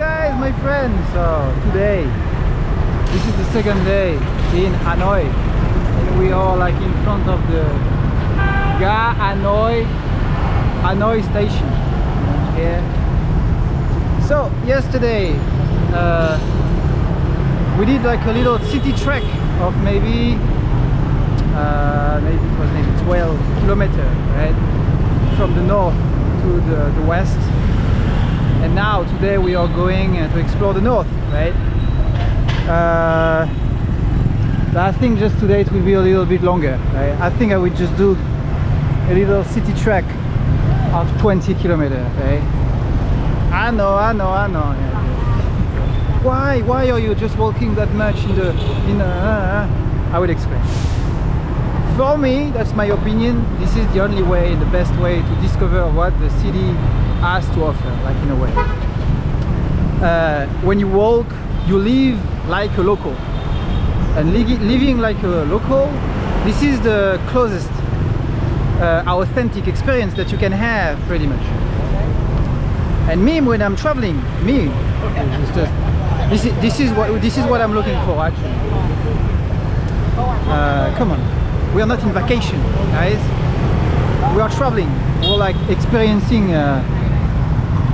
guys, my friends. So today, this is the second day in Hanoi, and we are like in front of the Hanoi station here. So yesterday we did like a little city trek of maybe it was maybe 12 kilometers, right, from the north to the west. And now today we are going to explore the north, right? But I think just today it will be a little bit longer, right? I think I would just do a little city trek of 20 kilometers, right? I know. Yeah. Why are you just walking that much I will explain. For me, that's my opinion, this is the only way, the best way to discover what the city has to offer, like in a way. When you walk, you live like a local. And living like a local, this is the closest authentic experience that you can have, pretty much. And me, when I'm traveling, it's just, this is what I'm looking for, actually. Come on. We are not in vacation, guys. We are traveling. We're like experiencing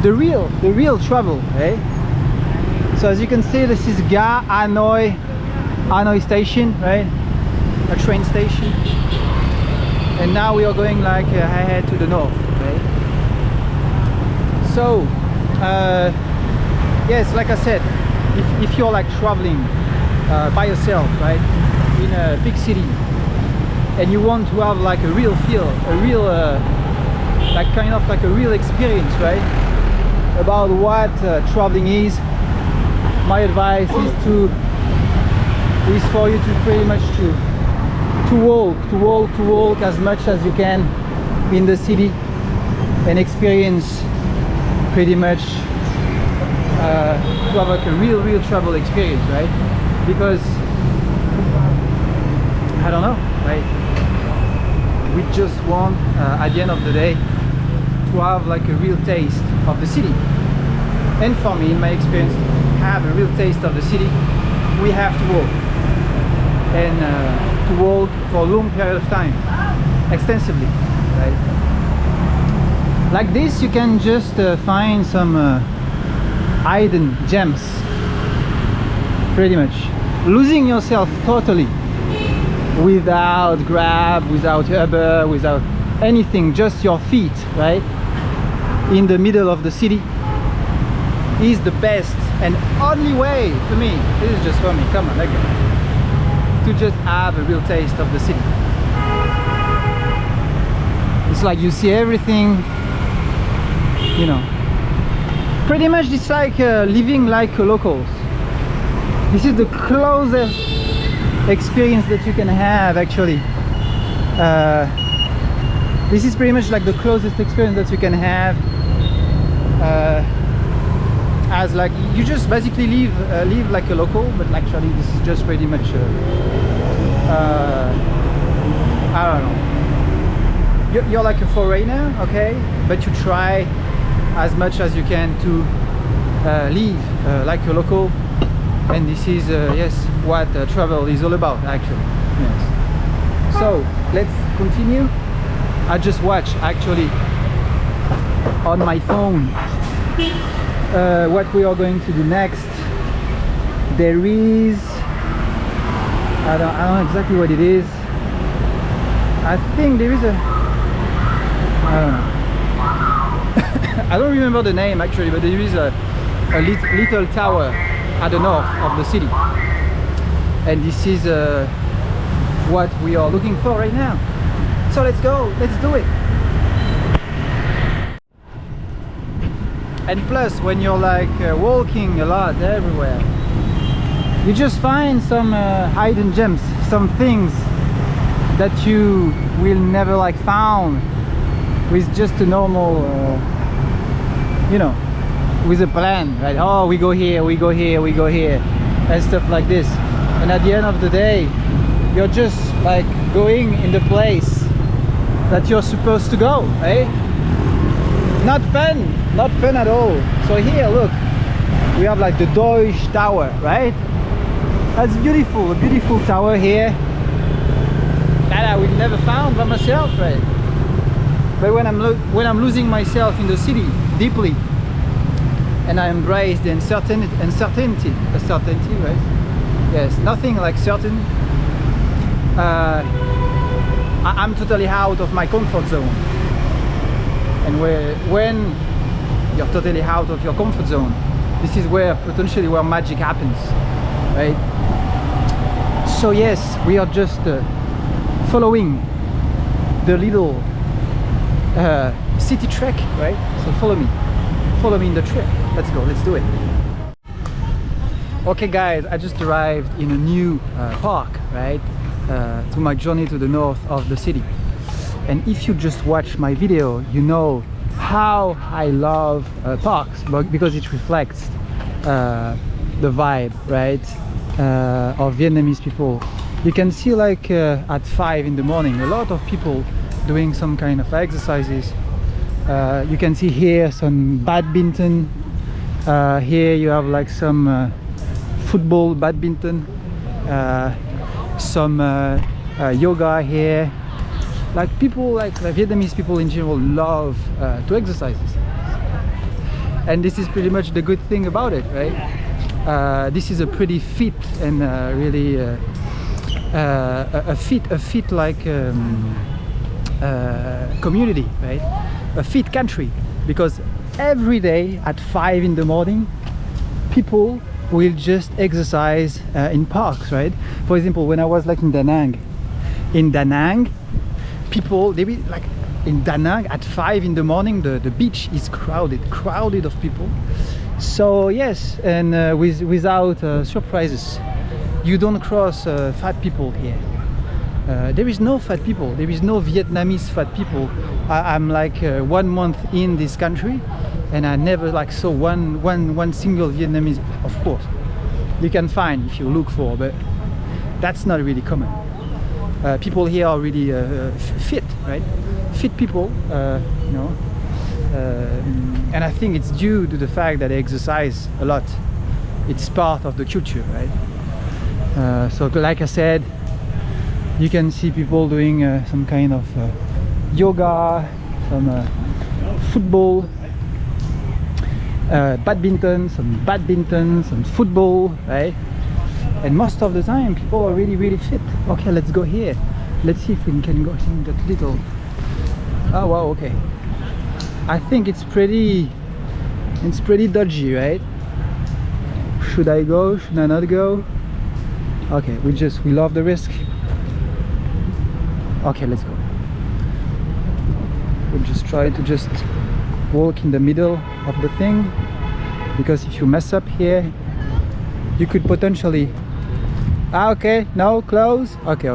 the real travel, eh? So as you can see, this is Hanoi station, right? A train station. And now we are going like ahead to the north, right? So, yes, like I said, if you're like traveling by yourself, right, in a big city, and you want to have like a real feel, a real like kind of like a real experience, right, about what traveling is, my advice is for you to pretty much to walk as much as you can in the city and experience pretty much to have like a real travel experience, right? Because I don't know, right? We just want, at the end of the day, to have like a real taste of the city. And for me, in my experience, have a real taste of the city, we have to walk. And to walk for a long period of time, extensively, right? Like this, you can just find some hidden gems, pretty much. Losing yourself totally. Without Grab, without Uber, without anything, just your feet, right, in the middle of the city, is the best and only way for me. This is just for me, come on, okay, to just have a real taste of the city. It's like you see everything, you know, pretty much. It's like living like locals. This is the closest experience that you can have, actually. This is pretty much like the closest experience that you can have, as like you just basically live like a local, but actually this is just pretty much I don't know, you're like a foreigner, okay, but you try as much as you can to live like a local. And this is yes, what travel is all about, actually. Yes. So let's continue. I just watched actually on my phone what we are going to do next. There is, I don't know exactly what it is. I think there is a, I don't know. I don't remember the name actually, but there is a little tower at the north of the city, and this is what we are looking for right now. So let's go, let's do it. And plus, when you're like walking a lot everywhere, you just find some hidden gems, some things that you will never like found with just a normal you know, with a plan, right? Oh, we go here, we go here, we go here, and stuff like this. And at the end of the day, you're just like going in the place that you're supposed to go, eh? Not fun at all. So here, look, we have like the Deutsche Tower, right? That's beautiful, a beautiful tower here that I will never found by myself, right? But when I'm losing myself in the city deeply, and I embrace the uncertainty, right? Yes, nothing like certain. I'm totally out of my comfort zone, and when you're totally out of your comfort zone, this is where potentially where magic happens, right? So yes, we are just following the little city trek, right? So follow me in the trek. Let's go, let's do it. Okay guys, I just arrived in a new park, right? To my journey to the north of the city. And if you just watch my video, you know how I love parks, because it reflects the vibe, right? Of Vietnamese people. You can see like at 5 in the morning, a lot of people doing some kind of exercises. You can see here some badminton. Here you have like some football, badminton, some yoga here. Like people, like Vietnamese people in general, love to exercise. And this is pretty much the good thing about it, right? This is a pretty fit and really a fit like community, right? A fit country, because every day at 5 in the morning, people will just exercise in parks, right? For example, when I was like in Da Nang, people, they be like in Da Nang at 5 in the morning, the beach is crowded of people. So yes, and without surprises, you don't cross fat people here. There is no fat people, there is no Vietnamese fat people. I'm like 1 month in this country, and I never like saw one single Vietnamese. Of course, you can find if you look for, but that's not really common. People here are really fit, right? Fit people, you know. And I think it's due to the fact that they exercise a lot. It's part of the culture, right? So like I said, you can see people doing some kind of yoga, some football, badminton, some football, right? And most of the time people are really fit. Okay, let's go here. Let's see if we can go in that little. Oh wow, okay. I think it's pretty dodgy, right? Should I go? Should I not go? Okay, we love the risk. Okay, let's go. We'll just try to just walk in the middle of the thing, because if you mess up here, you could potentially. Okay, no, close. Okay.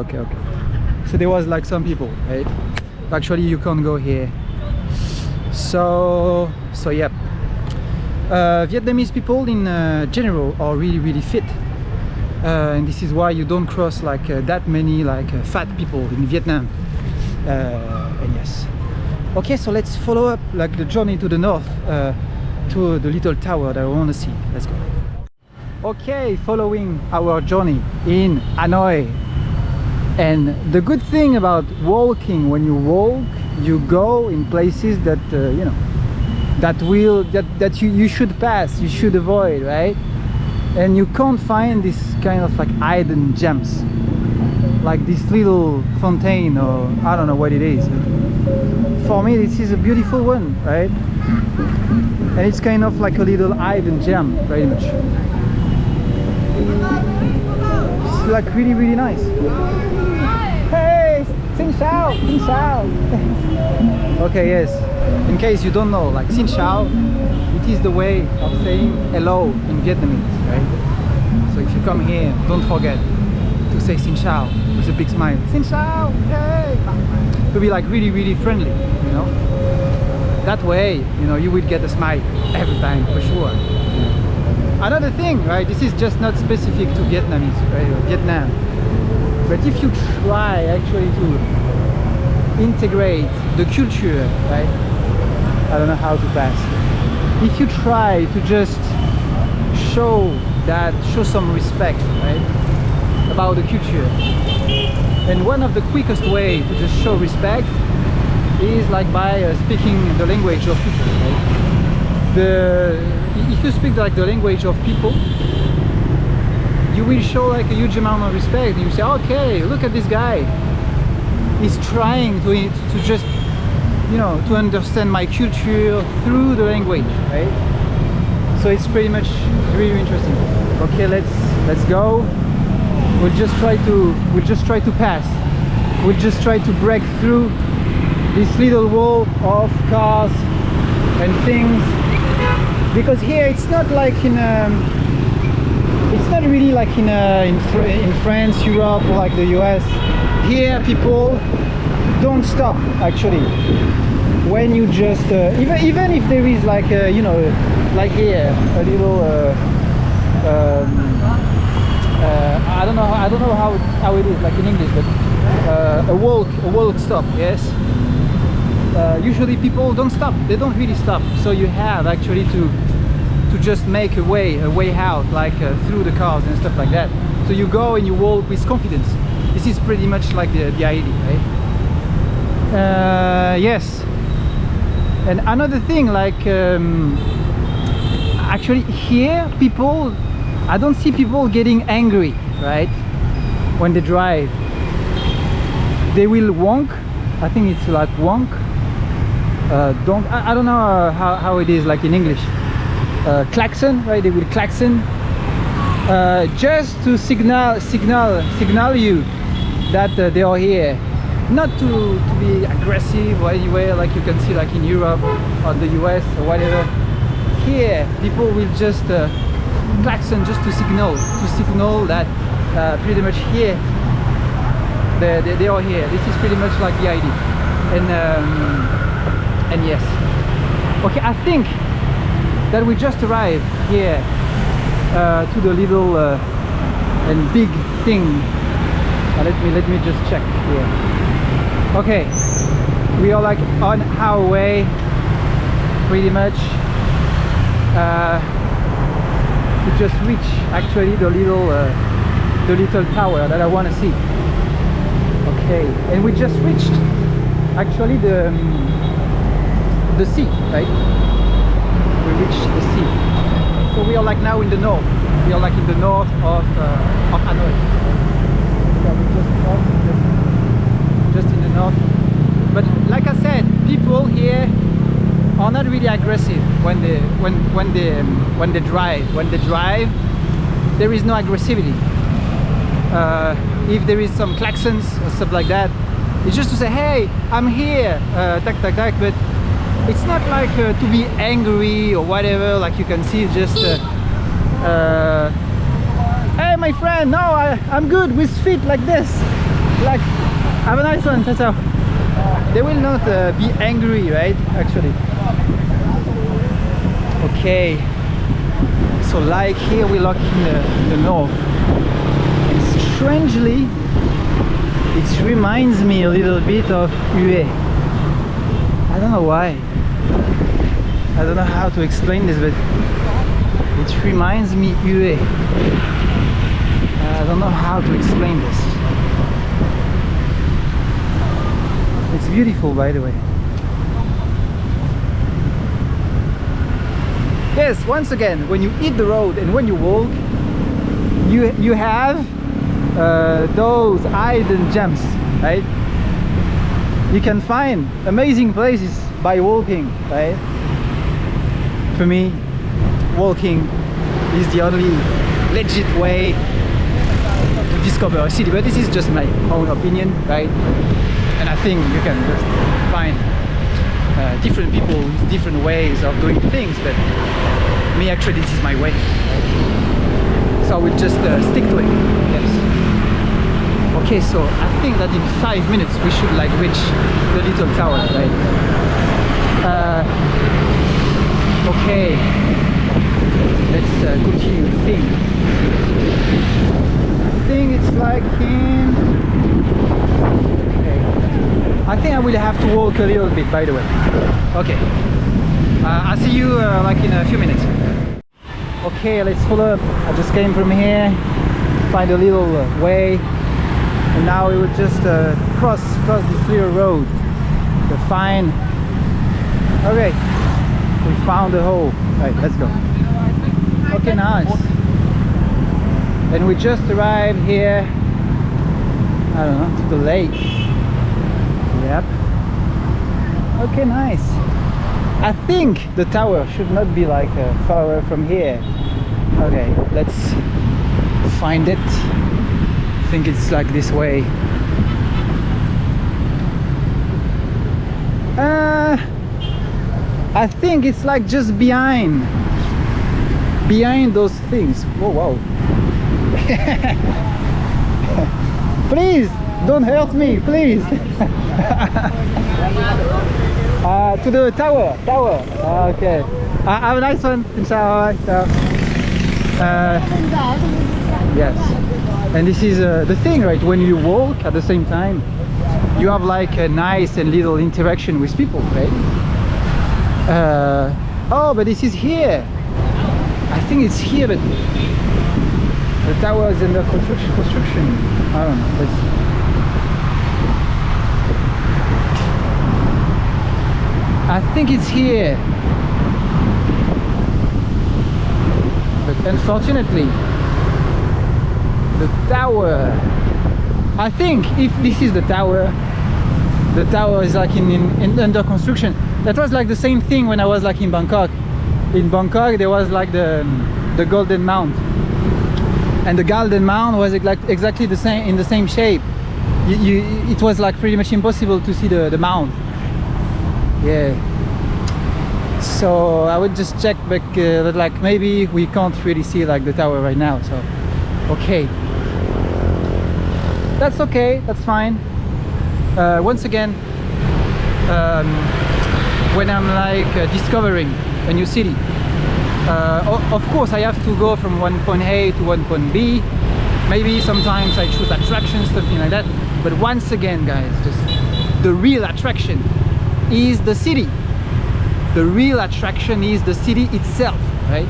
So there was like some people, right? Actually, you can't go here. So yeah. Vietnamese people in general are really fit. And this is why you don't cross like that many like fat people in Vietnam. And yes. Okay, so let's follow up like the journey to the north, to the little tower that I want to see. Let's go. Okay, following our journey in Hanoi. And the good thing about walking, when you walk, you go in places that you know, that you should pass, you should avoid, right? And you can't find this kind of like hidden gems, like this little fontaine, or I don't know what it is. For me, this is a beautiful one, right? And it's kind of like a little hidden gem, very much. It's like really nice. Hey, Xin Chào, Xin Chào. Okay, yes. In case you don't know, like Xin Chào, it is the way of saying hello in Vietnamese, right? So if you come here, don't forget to say Xin Chào with a big smile. Xin Chào, hey! To be like really friendly, you know? That way, you know, you will get a smile every time, for sure. Another thing, right? This is just not specific to Vietnamese, right? Or Vietnam. But if you try actually to integrate the culture, right? I don't know how to pass. If you try to just show some respect, right, about the culture. And one of the quickest way to just show respect is like by speaking the language of people, right? If you speak like the language of people, you will show like a huge amount of respect. You say, okay, look at this guy, he's trying to just, you know, to understand my culture through the language, right? So it's pretty much really interesting. Okay, let's go. We'll just try to pass. We'll just try to break through this little wall of cars and things, because here it's not like it's not really like in France, Europe, or like the US. Here people don't stop actually. When you just even if there is like you know, like here a little I don't know how it is like in English, but a walk stop, yes. Usually people don't stop, they don't really stop, so you have actually to just make a way out, like through the cars and stuff like that. So you go and you walk with confidence. This is pretty much like the idea, right? Yes. And another thing, like actually here people, I don't see people getting angry, right, when they drive. They will honk, I think it's like honk, don't, I don't know how it is like in English. Klaxon, right? They will klaxon just to signal you that they are here. Not to be aggressive or anywhere like you can see like in Europe or the US or whatever. Here people will just klaxon just to signal that pretty much here they are here. This is pretty much like the idea. And yes, okay, I think that we just arrived here to the little and big thing. Let me just check here. Okay, we are like on our way pretty much to just reach actually the little tower that I want to see. Okay, and we just reached actually the sea, right? We reached the sea. So we are like now in the north. We are like in the north of Hanoi. Yeah, we just in the north. But like I said, people here are not really aggressive when they drive. When they drive, there is no aggressivity. If there is some klaxons or stuff like that, it's just to say, hey, I'm here, tac tac tac. But it's not like to be angry or whatever. Like you can see, just hey, my friend, no, I'm good with feet like this. Like, have a nice one, ciao ciao. They will not be angry, right? Actually. Okay. So like here we're like in the north. And strangely, it reminds me a little bit of Hue. I don't know why. I don't know how to explain this, but it reminds me Hue. I don't know how to explain this. It's beautiful, by the way. Yes, once again, when you hit the road and when you walk, you have those hidden gems, right? You can find amazing places by walking, right? For me, walking is the only legit way to discover a city, but this is just my own opinion, right? And I think you can just find different people with different ways of doing things, but me, actually, this is my way. So I will just stick to it. Yes. Okay, so I think that in 5 minutes we should like reach the little tower, right? Okay, let's continue the thing. I think it's like in... Okay. I think I will have to walk a little bit, by the way. Okay. I'll see you like in a few minutes. Okay, let's follow up. I just came from here, find a little way, and now we would just cross this little road. The fine. Okay, we found a hole. Right, let's go. Okay, nice. And we just arrived here, I don't know, to the lake. Yep. Okay, nice. I think the tower should not be like far away from here. Okay, let's find it. I think it's like this way. I think it's like just behind those things. Whoa, whoa. Please don't hurt me, please. To the tower. Okay. Have a nice one. Inshallah. Yes. And this is the thing, right? When you walk at the same time, you have like a nice and little interaction with people, right? Oh, but this is here. I think it's here, but the tower is under construction. I don't know. Let's see. I think it's here, but unfortunately the tower, I think if this is the tower is like in under construction. That was like the same thing when I was like in Bangkok. In Bangkok there was like the Golden Mount, and the Golden Mount was like exactly the same, in the same shape. It was like pretty much impossible to see the mount. Yeah, so I would just check back that like maybe we can't really see like the tower right now, so okay, that's okay, that's fine. Once again, when I'm like discovering a new city, of course I have to go from one point A to one point B. Maybe sometimes I choose attractions, something like that, but once again guys, just the real attraction is the city. The real attraction is the city itself, right?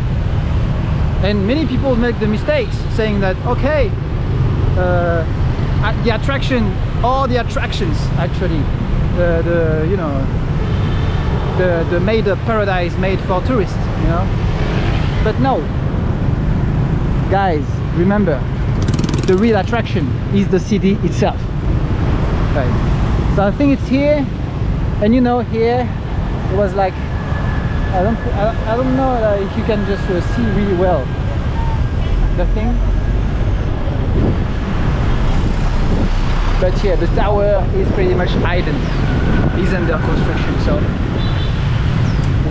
And many people make the mistakes saying that, okay, the attraction, all the attractions actually, you know, the made up paradise made for tourists, you know. But no, guys, remember, the real attraction is the city itself, right? So I think it's here. And you know, here it was like, I don't know if you can just see really well the thing, but yeah, the tower is pretty much hidden, is under construction, so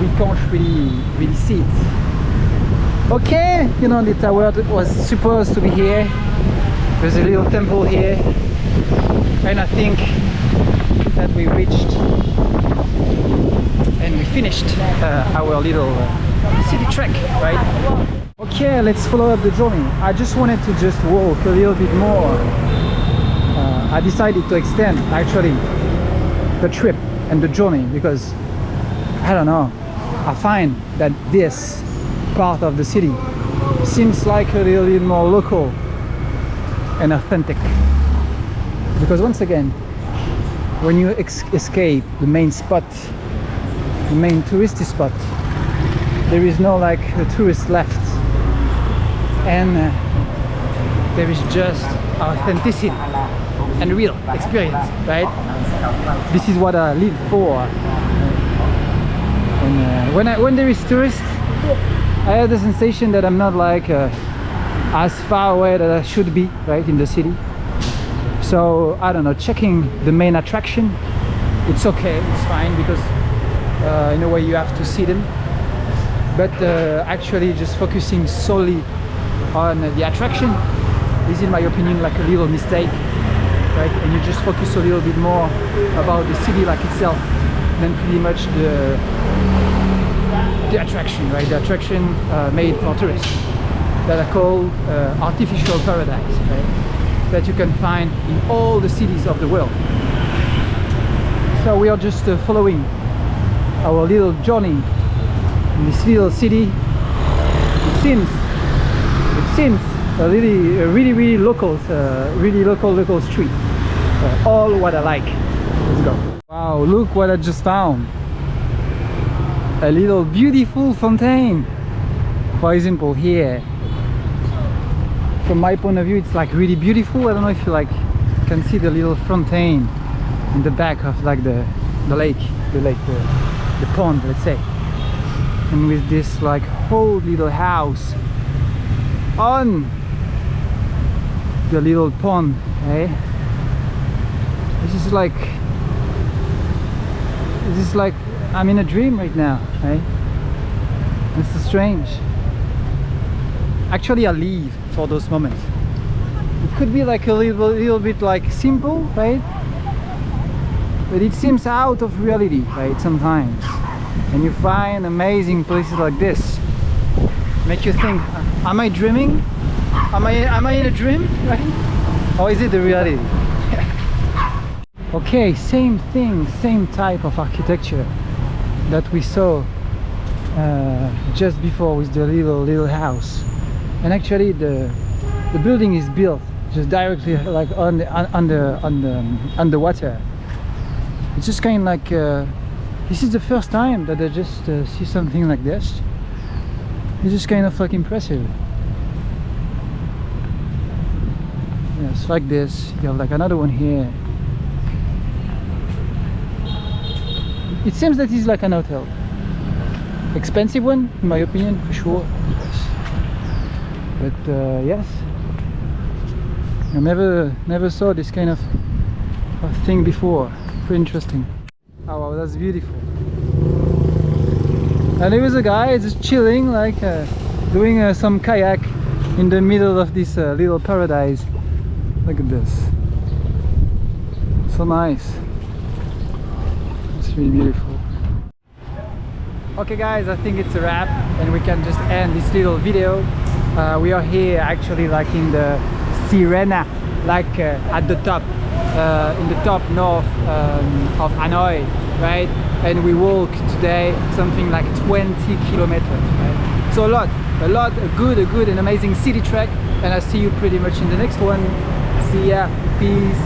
we can't really see it. Okay, you know, the tower was supposed to be here. There's a little temple here, and I think that we reached and we finished our little city trek, right? Okay, let's follow up the journey. I just wanted to just walk a little bit more. I decided to extend actually the trip and the journey because I don't know, I find that this part of the city seems like a little bit more local and authentic, because once again, when you escape the main spot, the main touristy spot, there is no like tourist left, and there is just authenticity and real experience, right? This is what I live for. And when there is tourists, I have the sensation that I'm not like as far away that I should be, right, in the city. So I don't know, checking the main attraction, it's okay, it's fine, because in a way you have to see them, but actually just focusing solely on the attraction is, in my opinion, like a little mistake, right? And you just focus a little bit more about the city like itself than pretty much the attraction, right? The attraction made for tourists that are called artificial paradise, right? That you can find in all the cities of the world. So we are just following our little journey in this little city. It seems seems a really local street. All what I like. Let's go. Wow, look what I just found. A little beautiful fountain. For example, here, from my point of view, it's like really beautiful. I don't know if you like can see the little fountain in the back of like the lake, the pond, let's say. And with this like whole little house on the little pond, eh? This is like I'm in a dream right now, eh? It's so strange. Actually, I live for those moments. It could be like a little bit like simple, right? But it seems out of reality, right? Sometimes, and you find amazing places like this. Make you think: am I dreaming? Am I in a dream, right? Or is it the reality? Okay, same thing, same type of architecture that we saw just before with the little house. And actually the building is built just directly like on the water. It's just kind of like this is the first time that I just see something like this. It's just kind of like impressive. Yes, like this. You have like another one here. It seems that it's like an hotel. Expensive one, in my opinion, for sure. But yes, I never saw this kind of thing before. Pretty interesting. Oh wow, that's beautiful. And there was a guy just chilling, like doing some kayak in the middle of this little paradise. Look at this. So nice. It's really beautiful. Okay guys, I think it's a wrap and we can just end this little video. We are here actually like in the Sirena, like at the top, in the top north of Hanoi, right? And we walk today something like 20 kilometers, right? So a good and amazing city trek, and I'll see you pretty much in the next one. See ya, peace.